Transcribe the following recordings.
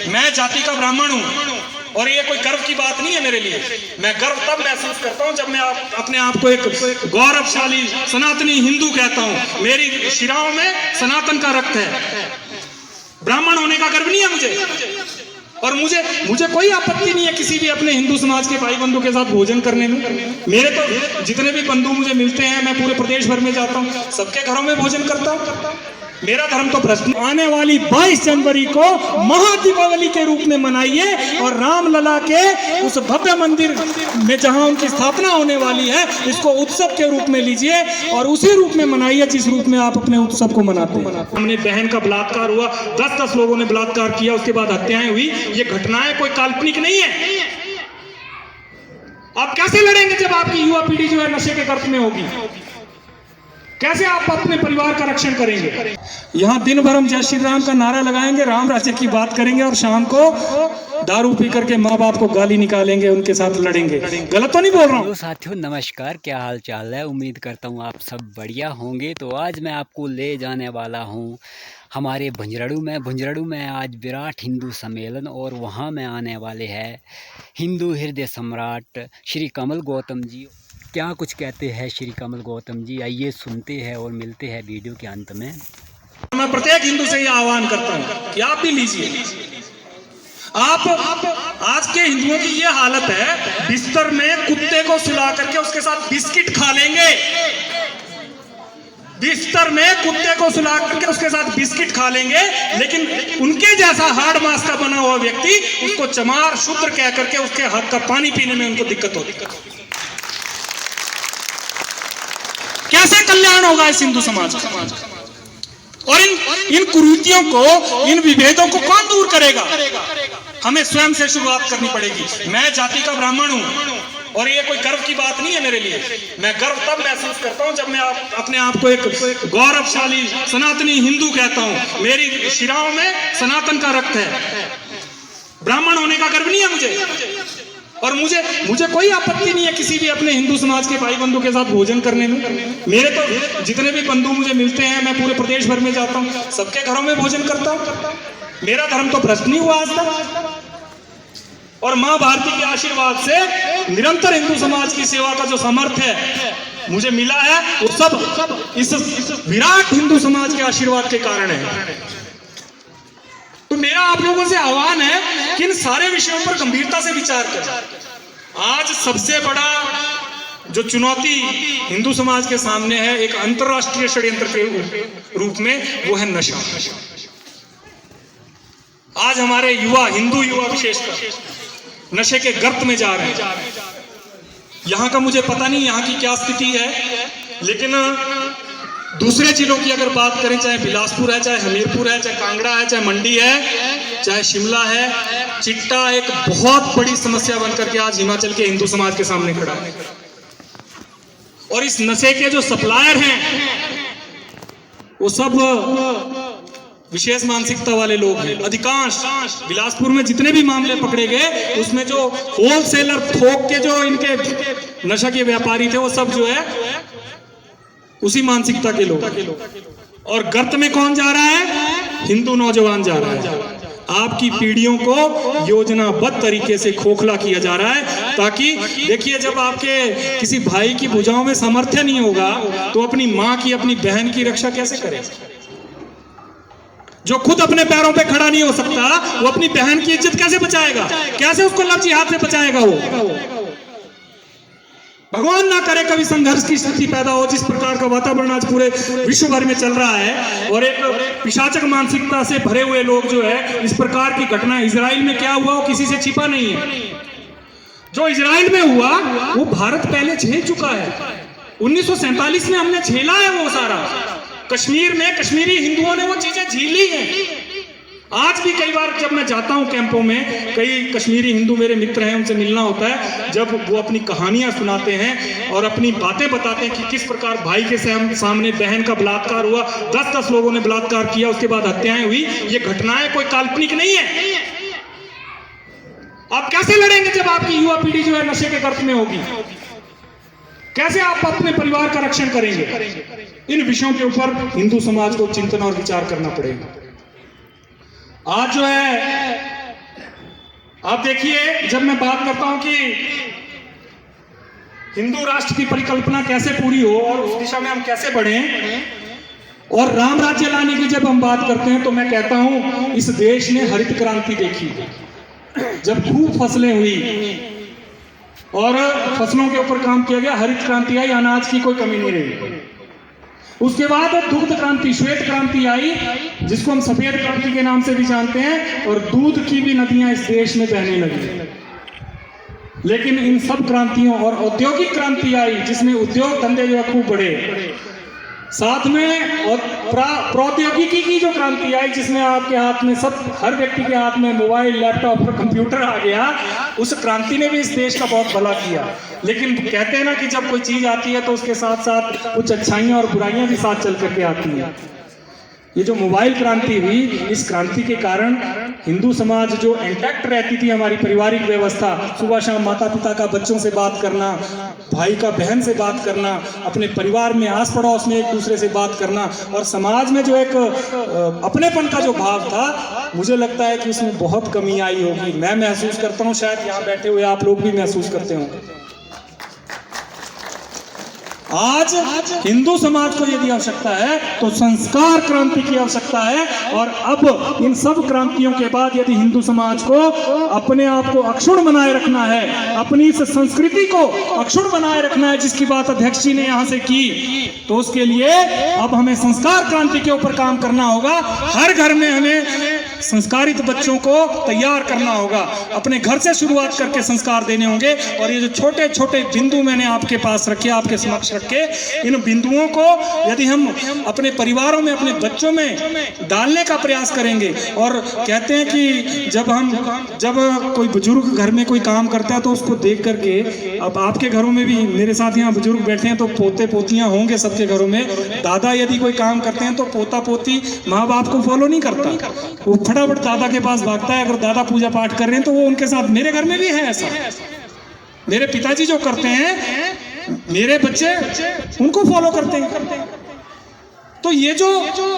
मैं जाति का ब्राह्मण हूं और ये कोई गर्व की बात नहीं है मेरे लिए। मैं गर्व तब महसूस करता हूं जब मैं अपने आप को एक गौरवशाली सनातनी हिंदू कहता हूं। मेरी शिराओं में सनातन का रक्त है। ब्राह्मण होने का गर्व नहीं है मुझे, और मुझे कोई आपत्ति नहीं है किसी भी अपने हिंदू समाज के भाई बंधु के साथ भोजन करने में। मेरे तो जितने भी बंधु मुझे मिलते हैं, मैं पूरे प्रदेश भर में जाता हूँ, सबके घरों में भोजन करता हूँ। मेरा धर्म तो प्रश्न। आने वाली 22 जनवरी को महादीपावली के रूप में मनाइए और रामलला के उस भव्य मंदिर में जहां उनकी स्थापना होने वाली है, इसको उत्सव के रूप में लीजिए और उसी रूप में मनाइए जिस रूप में आप अपने उत्सव को मनाते हैं। हमने बहन का बलात्कार हुआ, 10-10 लोगों ने बलात्कार किया, उसके बाद हत्याएं हुई। ये घटनाएं कोई काल्पनिक नहीं है। आप कैसे लड़ेंगे जब आपकी युवा पीढ़ी जो है नशे के गर्त में होगी? कैसे आप अपने परिवार का रक्षण करेंगे? यहाँ दिन भर हम जय श्री राम का नारा लगाएंगे, राम राज्य की बात करेंगे और शाम को दारू पी करके माँ बाप को गाली निकालेंगे, उनके साथ लड़ेंगे। गलत तो नहीं बोल रहा हूँ? साथियों नमस्कार, क्या हाल चाल है? उम्मीद करता हूँ आप सब बढ़िया होंगे। तो आज मैं आपको ले जाने वाला हूँ हमारे भुंजरड़ू में आज विराट हिंदू सम्मेलन, और वहाँ में आने वाले हैं हिंदू हृदय सम्राट श्री कमल गौतम जी। क्या कुछ कहते हैं श्री कमल गौतम जी, आइए सुनते हैं और मिलते हैं वीडियो के अंत में। मैं प्रत्येक हिंदू से यह आह्वान करता हूं कि आप भी लीजिए। आप आज के हिंदुओं की यह हालत है, बिस्तर में कुत्ते को सुला करके उसके साथ बिस्किट खा लेंगे। बिस्तर में कुत्ते को सुला करके उसके साथ बिस्किट खा लेंगे, लेकिन उनके जैसा हार्ड मांस का बना हुआ व्यक्ति उसको चमार शूद्र कह करके उसके हाथ का पानी पीने में उनको दिक्कत होती। कैसे कल्याण होगा इस हिंदू समाज का? और इन कुरीतियों को, इन विभेदों को कौन दूर करेगा? हमें स्वयं से शुरुआत करनी पड़ेगी। मैं जाति का ब्राह्मण हूं और ये कोई गर्व की बात नहीं है मेरे लिए। मैं गर्व तब महसूस करता हूं जब मैं अपने आप को एक गौरवशाली सनातनी हिंदू कहता हूं। मेरी शिराओं में सनातन का रक्त है। ब्राह्मण होने का गर्व नहीं है मुझे, और मुझे कोई आपत्ति नहीं है किसी भी अपने हिंदू समाज के भाई बंधु के साथ भोजन करने में। मेरे तो जितने भी बंधु मुझे मिलते हैं, मैं पूरे प्रदेश भर में जाता हूँ, सबके घरों में भोजन करता हूँ। मेरा धर्म तो भ्रष्ट नहीं हुआ आज तक, और माँ भारती के आशीर्वाद से निरंतर हिंदू समाज की सेवा का जो सामर्थ्य है मुझे मिला है, वो सब इस विराट हिंदू समाज के आशीर्वाद के कारण है। तो मेरा आप लोगों से आह्वान है कि इन सारे विषयों पर गंभीरता से विचार करें। आज सबसे बड़ा जो चुनौती हिंदू समाज के सामने है, एक अंतरराष्ट्रीय षड्यंत्र के रूप में, वो है नशा। आज हमारे युवा, हिंदू युवा विशेषकर नशे के गर्त में जा रहे हैं। यहाँ का मुझे पता नहीं यहाँ की क्या स्थिति है, लेकिन दूसरे जिलों की अगर बात करें, चाहे बिलासपुर है, चाहे हमीरपुर है, चाहे कांगड़ा है, चाहे मंडी है, चाहे शिमला है, चिट्टा एक बहुत बड़ी समस्या बनकर के आज हिमाचल के हिंदू समाज के सामने खड़ा है। और इस नशे के जो सप्लायर हैं वो सब विशेष मानसिकता वाले लोग हैं। अधिकांश बिलासपुर में जितने भी मामले पकड़े गए, उसमें जो होलसेलर, थोक के जो इनके नशा के व्यापारी थे, वो सब जो है उसी मानसिकता के लोग। और गर्त में कौन जा रहा है? हिंदू नौजवान जा रहा है। आपकी पीढ़ियों को योजनाबद्ध तरीके से खोखला किया जा रहा है, ताकि देखिए, जब आपके किसी भाई की भुजाओं में सामर्थ्य नहीं होगा तो अपनी माँ की, अपनी बहन की रक्षा कैसे करे? जो खुद अपने पैरों पे खड़ा नहीं हो सकता, वो अपनी बहन की इज्जत कैसे बचाएगा? कैसे उसको लफ्ज़ी हाथ से बचाएगा? वो भगवान ना करे कभी संघर्ष की स्थिति पैदा हो, जिस प्रकार का वातावरण आज पूरे विश्व भर में चल रहा है, और एक पिशाचक मानसिकता से भरे हुए लोग जो है, इस प्रकार की घटना इजराइल में क्या हुआ वो किसी से छिपा नहीं है। जो इजराइल में हुआ वो भारत पहले झेल चुका है। 1947 में हमने झेला है वो सारा। कश्मीर में कश्मीरी हिंदुओं ने वो चीजें झेली हैं। आज भी कई बार जब मैं जाता हूं कैंपों में, कई कश्मीरी हिंदू मेरे मित्र हैं, उनसे मिलना होता है, जब वो अपनी कहानियां सुनाते हैं और अपनी बातें बताते हैं कि किस प्रकार भाई के सामने बहन का बलात्कार हुआ, 10-10 लोगों ने बलात्कार किया, उसके बाद हत्याएं हुई। ये घटनाएं कोई काल्पनिक नहीं है। आप कैसे लड़ेंगे जब आपकी युवा पीढ़ी जो है नशे के गर्त में होगी? कैसे आप अपने परिवार का रक्षण करेंगे? इन विषयों के ऊपर हिंदू समाज को चिंतन और विचार करना पड़ेगा। आज जो है आप देखिए, जब मैं बात करता हूं कि हिंदू राष्ट्र की परिकल्पना कैसे पूरी हो और उस दिशा में हम कैसे बढ़ें, और राम राज्य लाने की जब हम बात करते हैं, तो मैं कहता हूं इस देश ने हरित क्रांति देखी। जब खूब फसलें हुई और फसलों के ऊपर काम किया गया, हरित क्रांति आई, अनाज की कोई कमी नहीं रही। उसके बाद दुग्ध क्रांति, श्वेत क्रांति आई, जिसको हम सफेद क्रांति के नाम से भी जानते हैं, और दूध की भी नदियां इस देश में बहने लगी। लेकिन इन सब क्रांतियों और औद्योगिक क्रांति आई, जिसमें उद्योग धंधे जो खूब बढ़े, साथ में और प्रौद्योगिकी की जो क्रांति आई, जिसमें आपके हाथ में हर व्यक्ति के हाथ में मोबाइल, लैपटॉप और कंप्यूटर आ गया, उस क्रांति ने भी इस देश का बहुत भला किया। लेकिन कहते हैं ना कि जब कोई चीज आती है तो उसके साथ साथ कुछ अच्छाइयां और बुराइयां भी साथ चल करके आती हैं। ये जो मोबाइल क्रांति हुई, इस क्रांति के कारण हिंदू समाज जो इंटैक्ट रहती थी, हमारी पारिवारिक व्यवस्था, सुबह शाम माता पिता का बच्चों से बात करना, भाई का बहन से बात करना, अपने परिवार में आस पड़ोस में एक दूसरे से बात करना, और समाज में जो एक अपनेपन का जो भाव था, मुझे लगता है कि उसमें बहुत कमी आई होगी। मैं महसूस करता हूँ, शायद यहाँ बैठे हुए आप लोग भी महसूस करते होंगे। आज हिंदू समाज को यदि आवश्यकता है तो संस्कार क्रांति की आवश्यकता है। और अब इन सब क्रांतियों के बाद यदि हिंदू समाज को अपने आप को अक्षुण्ण बनाए रखना है, अपनी इस संस्कृति को अक्षुण्ण बनाए रखना है, जिसकी बात अध्यक्ष जी ने यहाँ से की, तो उसके लिए अब हमें संस्कार क्रांति के ऊपर काम करना होगा। हर घर में हमें संस्कारित बच्चों को तैयार करना होगा, अपने घर से शुरुआत करके संस्कार देने होंगे। और ये जो छोटे छोटे बिंदु मैंने आपके पास रखे, आपके समक्ष रखे, इन बिंदुओं को यदि हम अपने परिवारों में, अपने बच्चों में डालने का प्रयास करेंगे, और कहते हैं कि जब कोई बुजुर्ग घर में कोई काम करता है तो उसको देख करके, अब आपके घरों में भी मेरे साथ यहाँ बुजुर्ग बैठे हैं तो पोते पोतियां होंगे सबके घरों में, दादा यदि कोई काम करते हैं तो पोता पोती माँ बाप को फॉलो नहीं करता, वो फटाफट दादा के पास भागता है। अगर दादा पूजा पाठ कर रहे हैं तो वो उनके साथ, मेरे घर में भी है ऐसा, मेरे पिताजी जो करते हैं मेरे बच्चे उनको फॉलो करते हैं। तो ये जो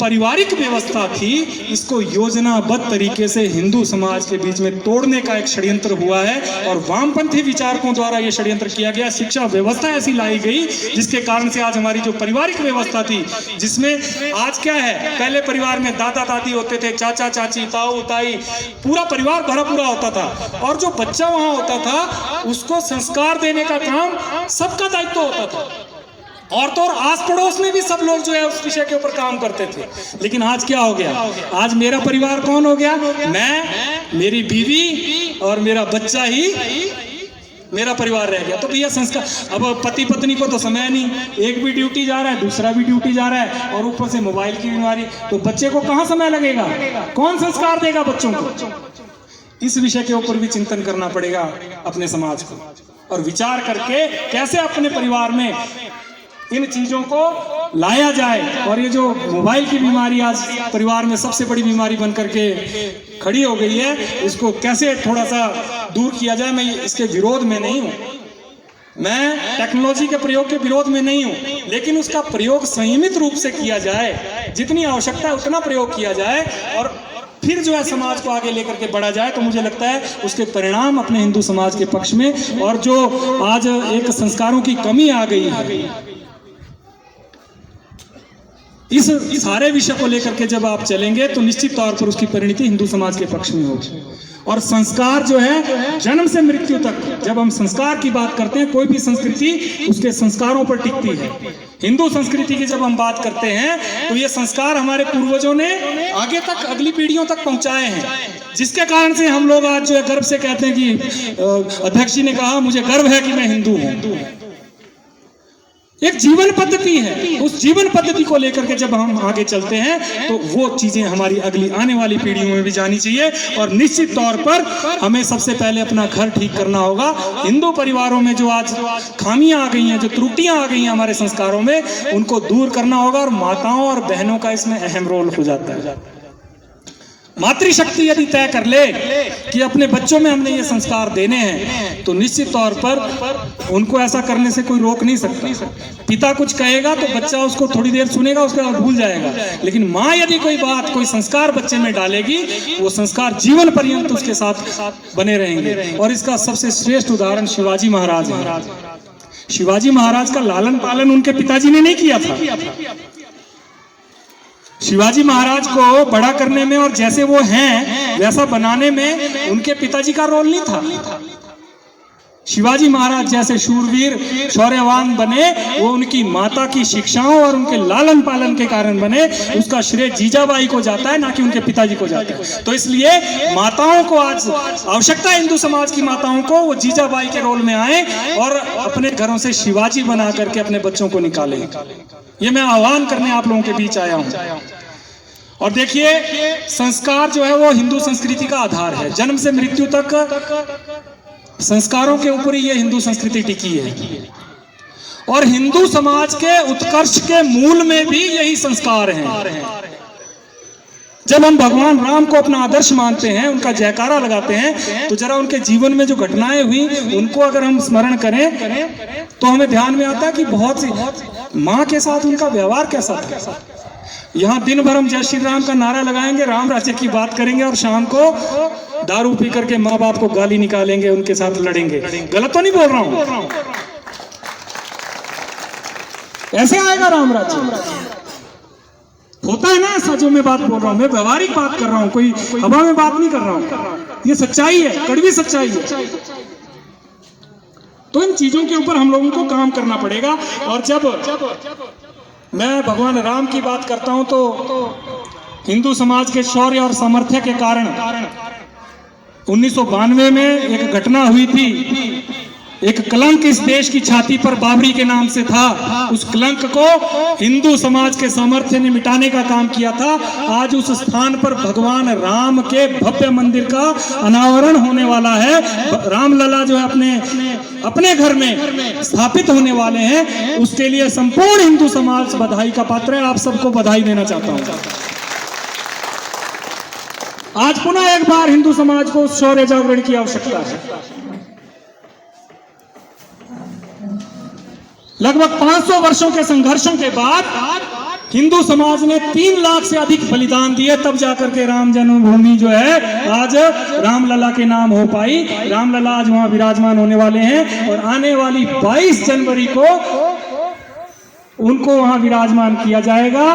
पारिवारिक व्यवस्था थी, इसको योजनाबद्ध तरीके से हिंदू समाज के बीच में तोड़ने का एक षड्यंत्र हुआ है, और वामपंथी विचारकों द्वारा यह षड्यंत्र किया गया। शिक्षा व्यवस्था ऐसी लाई गई जिसके कारण से आज हमारी जो पारिवारिक व्यवस्था थी, जिसमें आज क्या है, पहले परिवार में दादा दादी होते थे, चाचा चाची, ताऊ ताई, पूरा परिवार भरा पूरा होता था, और जो बच्चा वहां होता था उसको संस्कार देने का काम सबका दायित्व होता था, और तो और आस पड़ोस में भी सब लोग जो है उस विषय के ऊपर काम करते थे। लेकिन आज क्या हो गया, आज मेरा परिवार कौन हो गया, मैं, मेरी बीवी और मेरा बच्चा ही मेरा परिवार रह गया। तो भैया संस्कार, अब पति पत्नी को तो समय नहीं, एक भी ड्यूटी जा रहा है, दूसरा भी ड्यूटी जा रहा है, और ऊपर से मोबाइल की बीमारी, तो बच्चे को कहाँ समय लगेगा, कौन संस्कार देगा बच्चों को। इस विषय के ऊपर भी चिंतन करना पड़ेगा अपने समाज को, और विचार करके कैसे अपने परिवार में इन चीजों को लाया जाए। और ये जो मोबाइल की बीमारी आज परिवार में सबसे बड़ी बीमारी बन करके खड़ी हो गई है, इसको कैसे थोड़ा सा दूर किया जाए। मैं इसके विरोध में नहीं हूँ, मैं टेक्नोलॉजी के प्रयोग के विरोध में नहीं हूँ, लेकिन उसका प्रयोग संयमित रूप से किया जाए, जितनी आवश्यकता है उतना प्रयोग किया जाए, और फिर जो है समाज को आगे लेकर के बढ़ा जाए। तो मुझे लगता है उसके परिणाम अपने हिंदू समाज के पक्ष में, और जो आज एक संस्कारों की कमी आ गई है, इस सारे विषय को लेकर के जब आप चलेंगे तो निश्चित तौर पर उसकी परिणति हिंदू समाज के पक्ष में होगी। और संस्कार जो है जन्म से मृत्यु तक, जब हम संस्कार की बात करते हैं, कोई भी संस्कृति उसके संस्कारों पर टिकती है। हिंदू संस्कृति की जब हम बात करते हैं तो ये संस्कार हमारे पूर्वजों ने आगे तक, अगली पीढ़ियों तक पहुंचाए हैं, जिसके कारण से हम लोग आज जो है गर्व से कहते हैं कि अध्यक्ष जी ने कहा मुझे गर्व है कि मैं हिंदू हूं। एक जीवन पद्धति है, उस जीवन पद्धति को लेकर के जब हम आगे चलते हैं तो वो चीजें हमारी अगली आने वाली पीढ़ियों में भी जानी चाहिए। और निश्चित तौर पर हमें सबसे पहले अपना घर ठीक करना होगा। हिंदू परिवारों में जो आज खामियां आ गई हैं, जो त्रुटियां आ गई हैं हमारे संस्कारों में, उनको दूर करना होगा, और माताओं और बहनों का इसमें अहम रोल हो जाता है। मातृशक्ति यदि तय कर ले कि अपने बच्चों में हमने ये संस्कार देने हैं, तो निश्चित तौर पर उनको ऐसा करने से कोई रोक नहीं सकता। पिता कुछ कहेगा तो बच्चा उसको थोड़ी देर सुनेगा, उसके बाद भूल जाएगा, लेकिन माँ यदि कोई बात, कोई संस्कार बच्चे में डालेगी, वो संस्कार जीवन पर्यंत उसके साथ बने रहेंगे। और इसका सबसे श्रेष्ठ उदाहरण शिवाजी महाराज है। शिवाजी महाराज का लालन पालन उनके पिताजी ने नहीं किया था। शिवाजी महाराज को बड़ा करने में और जैसे वो हैं वैसा बनाने में उनके पिताजी का रोल नहीं था। शिवाजी महाराज जैसे शूरवीर शौर्यवान बने, वो उनकी माता की शिक्षाओं और उनके लालन पालन के कारण बने। उसका श्रेय जीजाबाई को जाता है, ना कि उनके पिताजी को जाता है। तो इसलिए माताओं को आज आवश्यकता है, हिंदू समाज की माताओं को, वो जीजाबाई के रोल में आए और अपने घरों से शिवाजी बना करके अपने बच्चों को निकाले। ये मैं आह्वान करने आप लोगों के बीच आया हूं। और देखिए, संस्कार जो है वो हिंदू संस्कृति का आधार है। जन्म से मृत्यु तक संस्कारों के ऊपर ही ये हिंदू संस्कृति टिकी है। और हिंदू समाज के उत्कर्ष के मूल में भी यही संस्कार हैं। जब हम भगवान राम को अपना आदर्श मानते हैं, उनका जयकारा लगाते हैं, तो जरा उनके जीवन में जो घटनाएं हुई उनको अगर हम स्मरण करें तो हमें ध्यान में आता है कि बहुत सी माँ के साथ उनका व्यवहार कैसा था। यहाँ दिन भर हम जय श्री राम का नारा लगाएंगे, राम राज्य की बात करेंगे, और शाम को दारू पी करके माँ बाप को गाली निकालेंगे, उनके साथ लड़ेंगे। गलत तो नहीं बोल रहा हूं? ऐसे आएगा राम राज्य? होता है ना ऐसा जो मैं बात बोल रहा हूं? मैं व्यवहारिक बात कर रहा हूं, कोई हवा में बात नहीं कर रहा हूं। ये सच्चाई है, कड़वी सच्चाई है। तो इन चीजों के ऊपर हम लोगों को काम करना पड़ेगा। और जब मैं भगवान राम की बात करता हूं तो हिंदू समाज के शौर्य और सामर्थ्य के कारण 1992 में एक घटना हुई थी। एक कलंक इस देश की छाती पर बाबरी के नाम से था। उस कलंक को हिंदू समाज के सामर्थ्य ने मिटाने का काम किया था। आज उस स्थान पर भगवान राम के भव्य मंदिर का अनावरण होने वाला है। रामलला जो है अपने घर में स्थापित होने वाले हैं। उसके लिए संपूर्ण हिंदू समाज बधाई का पात्र है। आप सबको बधाई देना चाहता हूं। आज पुनः एक बार हिंदू समाज को शौर्य जागरण की आवश्यकता है। लगभग 500 वर्षों के संघर्षों के बाद हिंदू समाज ने 3 लाख से अधिक बलिदान दिए, तब जाकर के राम जन्मभूमि जो है आज रामलला के नाम हो पाई। रामलला आज वहां विराजमान होने वाले हैं और आने वाली 22 जनवरी को उनको वहां विराजमान किया जाएगा।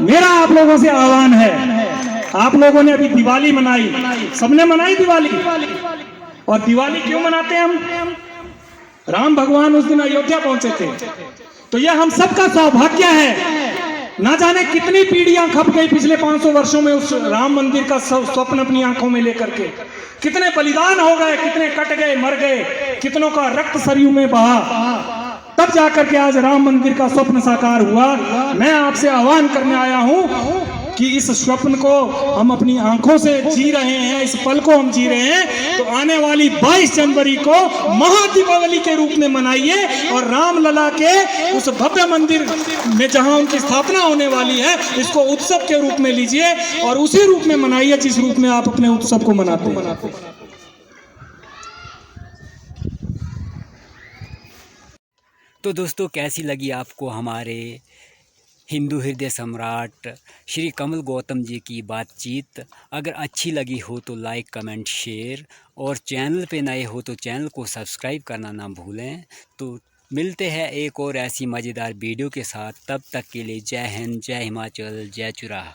मेरा आप लोगों से आह्वान है, आप लोगों ने अभी दिवाली मनाई, सबने मनाई दिवाली। और दिवाली क्यों मनाते हैं हम? राम भगवान उस दिन अयोध्या पहुंचे थे। तो यह हम सबका सौभाग्य है। ना जाने कितनी पीढ़ियां खप गई पिछले 500 वर्षों में उस राम मंदिर का स्वप्न अपनी आंखों में लेकर के। कितने बलिदान हो गए, कितने कट गए, मर गए, कितनों का रक्त सरयू में बहा, तब जाकर के आज राम मंदिर का स्वप्न साकार हुआ। मैं आपसे आह्वान करने आया हूं कि इस स्वप्न को हम अपनी आंखों से जी रहे हैं, इस पल को हम जी रहे हैं। तो आने वाली 22 जनवरी को महादीपावली के रूप में मनाइए और रामलला के उस भव्य मंदिर में जहां उनकी स्थापना होने वाली है, इसको उत्सव के रूप में लीजिए और उसी रूप में मनाइए जिस रूप में आप अपने उत्सव को मनाते हैं। तो दोस्तों, कैसी लगी आपको हमारे हिंदू हृदय सम्राट श्री कमल गौतम जी की बातचीत? अगर अच्छी लगी हो तो लाइक, कमेंट, शेयर, और चैनल पे नए हो तो चैनल को सब्सक्राइब करना ना भूलें। तो मिलते हैं एक और ऐसी मज़ेदार वीडियो के साथ। तब तक के लिए जय हिंद, जय हिमाचल, जय चुराह।